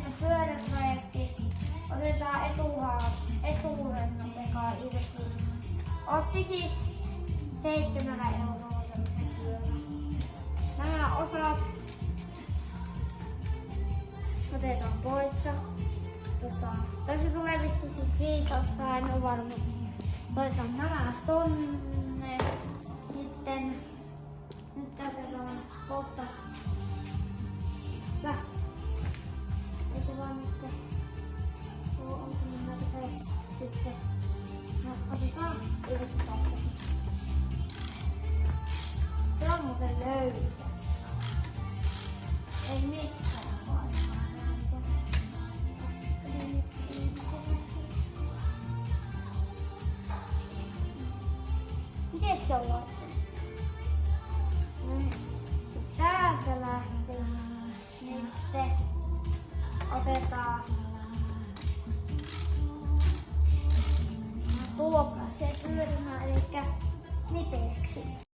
tämmönen pyöräprojekti. Otetaan eturengas eka irti. Osti siis 7 € tämmösen pyörän. Nämä osat otetaan pois. Tässä tulee vissiin siis 5 osaa, en oo varma. Otetaan nämä tonne. Sitten nyt otetaan tosta. Eikö vaan nyt? Onko näitä se sitten? No otetaan irti tästä. Se on muuten löysä. Ei mitään varmaan näitä. Miten se on laittanut? Täältä lähtee. Nyt se otetaan tuokaiseen pyörimään, eli nipeleksi.